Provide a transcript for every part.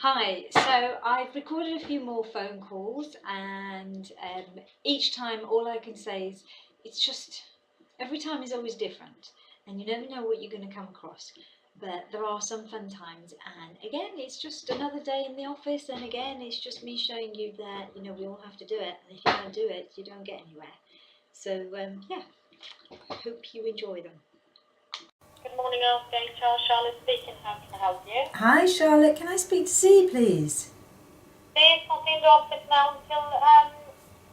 Hi, so I've recorded a few more phone calls, and each time all I can say is it's just every time is always different, and you never know what you're going to come across. But there are some fun times, and again, it's just another day in the office, and again, it's just me showing you that we all have to do it, and if you don't do it, you don't get anywhere. So yeah, hope you enjoy them. Good morning, HR. Charlotte speaking. How can I help you? Hi Charlotte, can I speak to Z please? She's not in the office now until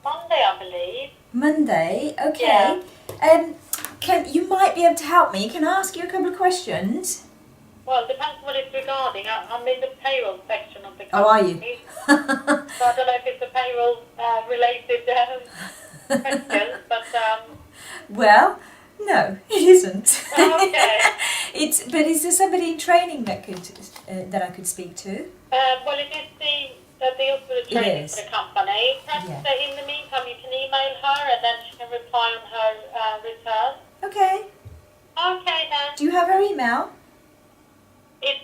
Monday, I believe. Monday, okay. Yeah. You might be able to help me. Can I ask you a couple of questions? Well, it depends what it's regarding. I'm in the payroll section of the company. Oh, are you? So I don't know if it's a payroll related question, but Well, no, it isn't. okay. But is there somebody in training that I could speak to? Well, it is the deals with the training It is. for the company. Perhaps Yeah. in the meantime, you can email her and then she can reply on her return. Okay. Okay then. Do you have her email? It's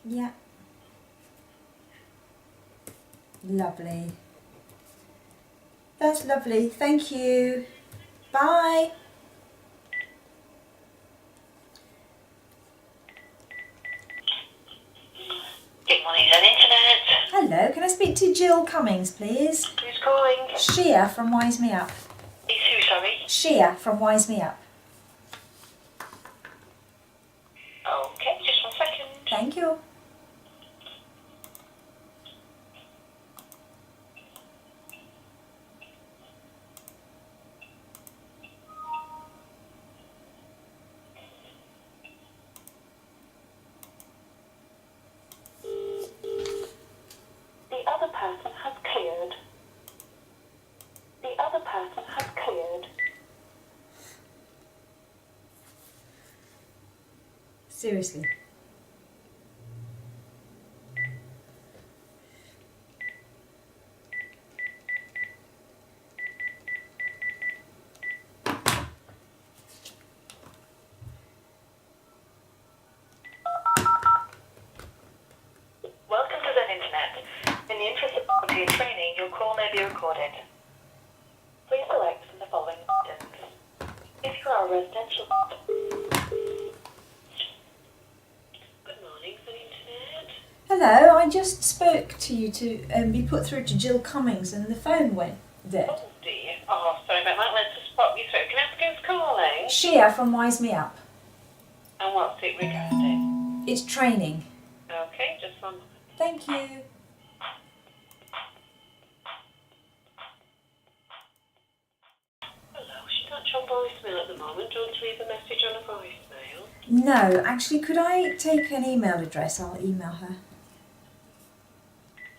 Yeah. Lovely. That's lovely. Thank you. Bye. Good morning, Zen Internet. Hello, can I speak to Jill Cummings, please? Who's calling? Shia from Wise Me Up. It's who, sorry? Shia from Wise Me Up. Okay, just 1 second. Thank you. The other person has cleared. The other person has cleared. Seriously. Welcome to Zen Internet. In the interest of quality and training, your call may be recorded. Please select from the following options. If you are a residential... Good morning, Zen Internet. Hello, I just spoke to you to be put through to Jill Cummings and the phone went dead. Oh dear. Oh, sorry about that. Let's just pop you through. Can I ask who's calling? Shia from Wise Me Up. And what's it regarding? It's training. Okay, just 1 moment. Thank you. Hello, she's not on voicemail at the moment. Do you want to leave a message on a voicemail? No, actually, could I take an email address? I'll email her.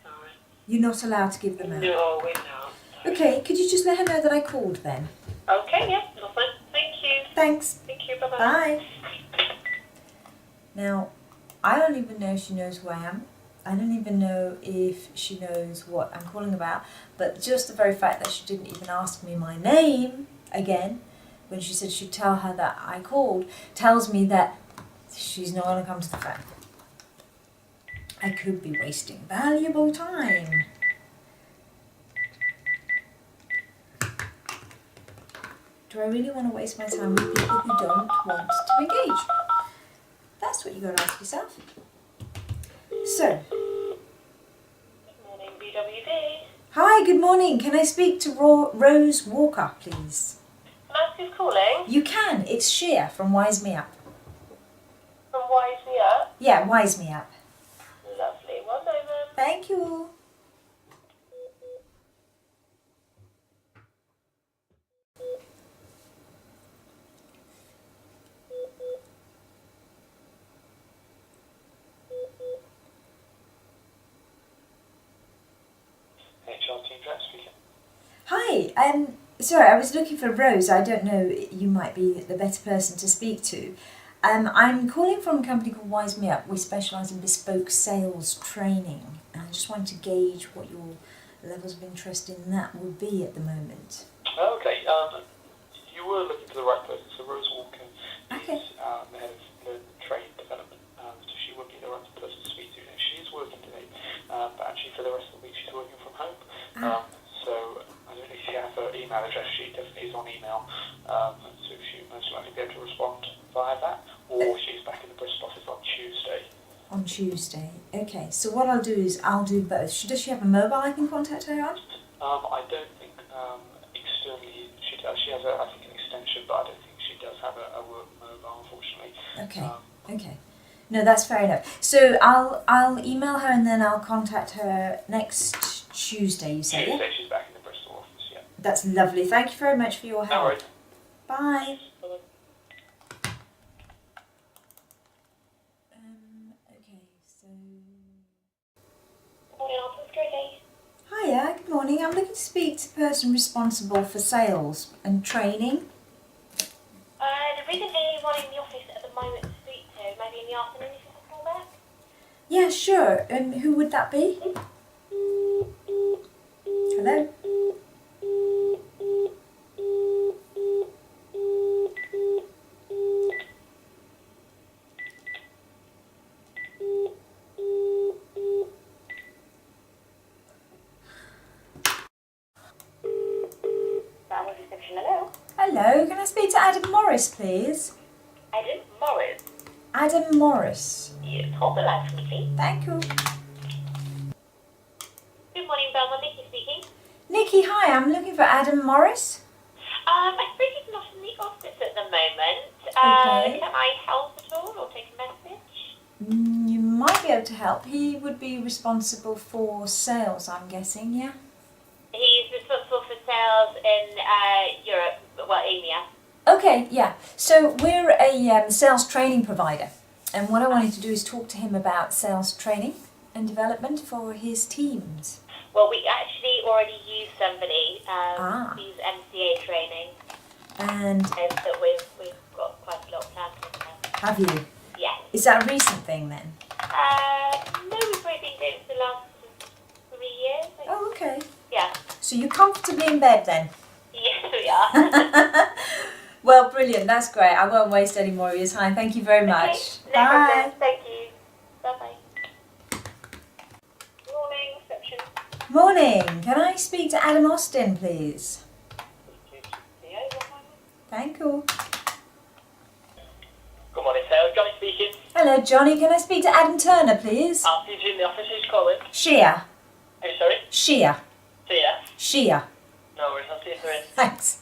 Sorry. You're not allowed to give them out. No, we're not. Sorry. Okay, could you just let her know that I called then? Okay, yeah, lovely. Thank you. Thanks. Thank you, bye-bye. Bye. Now, I don't even know if she knows who I am. I don't even know if she knows what I'm calling about. But just the very fact that she didn't even ask me my name again, when she said she'd tell her that I called, tells me that she's not going to come to the phone. I could be wasting valuable time. Do I really want to waste my time with people who don't want to engage? That's what you got to ask yourself. So, Good morning, BWD. hi, good morning. Can I speak to Rose Walker, please? Can I ask who's calling? You can. It's Shia from Wise Me Up. From Wise Me Up. Yeah, Wise Me Up. Lovely. 1 moment. Thank you. HR team Jack speaking. Hi, sorry, I was looking for Rose. I don't know, you might be the better person to speak to. I'm calling from a company called Wise Me Up. We specialise in bespoke sales training. And I just wanted to gauge what your levels of interest in that would be at the moment. Okay, you were looking for the right person. So Rose Walker Okay. is the head of the trade development, so she would be the right person to speak to. Now, she is working today, but actually for the rest of the week she's working from home. So I don't know if you have her email address. She definitely is on email, so she most likely be able to respond via that, or she's back in the Bristol office on Tuesday. On Tuesday. Okay, so what I'll do is I'll do both. Does she have a mobile I can contact her on? I don't think externally she does. She has, I think, an extension, but I don't think she does have a work mobile, unfortunately. Okay. Okay. No, that's fair enough. So I'll email her and then I'll contact her next Tuesday, you say? Tuesday she's back in the Bristol office, yeah. That's lovely. Thank you very much for your No help. worries. Bye. Bye-bye. Okay, so... Morning, Office Trainee. Hiya, good morning. I'm looking to speak to the person responsible for sales and training. There isn't anyone in the office at the moment to speak to. Maybe in the afternoon if you could call back. Yeah, sure. Who would that be? Hello? That was reception. Hello. Hello, can I speak to Adam Morris, please? Adam Morris. Adam Morris. Yes, hold the line for me, please. Thank you. Good morning, Belmont. Nikki speaking. Nikki, hi, I'm looking for Adam Morris. I think he's not in the office at the moment. Okay. Can I help at all or take a message? You might be able to help. He would be responsible for sales, I'm guessing, yeah? He's responsible for sales in Europe, well, EMEA. Okay, yeah. So we're a sales training provider. And what I wanted to do is talk to him about sales training and development for his teams. Well, we actually already use somebody who's MCA training, And so we've got quite a lot planned for them. have you? Yeah. Is that a recent thing then? No, we've probably been doing it for the last 3 years. Oh, okay. Yeah. So you're comfortably in bed then? Yes, we are. Well, brilliant. That's great. I won't waste any more of your time. Thank you very much. Okay, no Bye. problem. Thank you. Bye-bye. Morning, reception. Morning. Can I speak to Adam Austin, please? Thank you. Good morning, sales. Johnny speaking. Hello, Johnny. Can I speak to Adam Turner, please? I'll see you in the office. Who's calling? Shia. Who, sorry? Shia. See ya. Shia. No worries, I'll see you through. Thanks.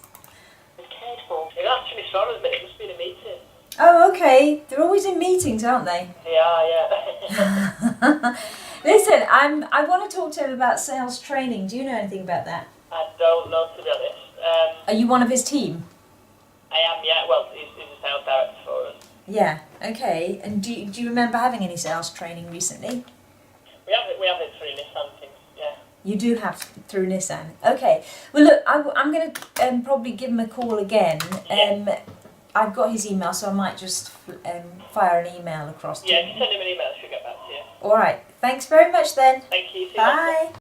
It's cared for. You're answering me sorry, but it must be in a meeting. Oh, okay. They're always in meetings, aren't they? Yeah. Listen, I want to talk to him about sales training. Do you know anything about that? I don't know, to be honest. Are you one of his team? I am, yeah. Well, he's a sales director for us. Yeah. Okay. And do you remember having any sales training recently? We have it through Nissan things, yeah. You do have through Nissan. Okay. Well, look, I'm going to probably give him a call again. I've got his email, so I might just fire an email across to Yeah, him. if you send him an email, she'll get back to you. All right. Thanks very much then. Thank you. See you later. Bye.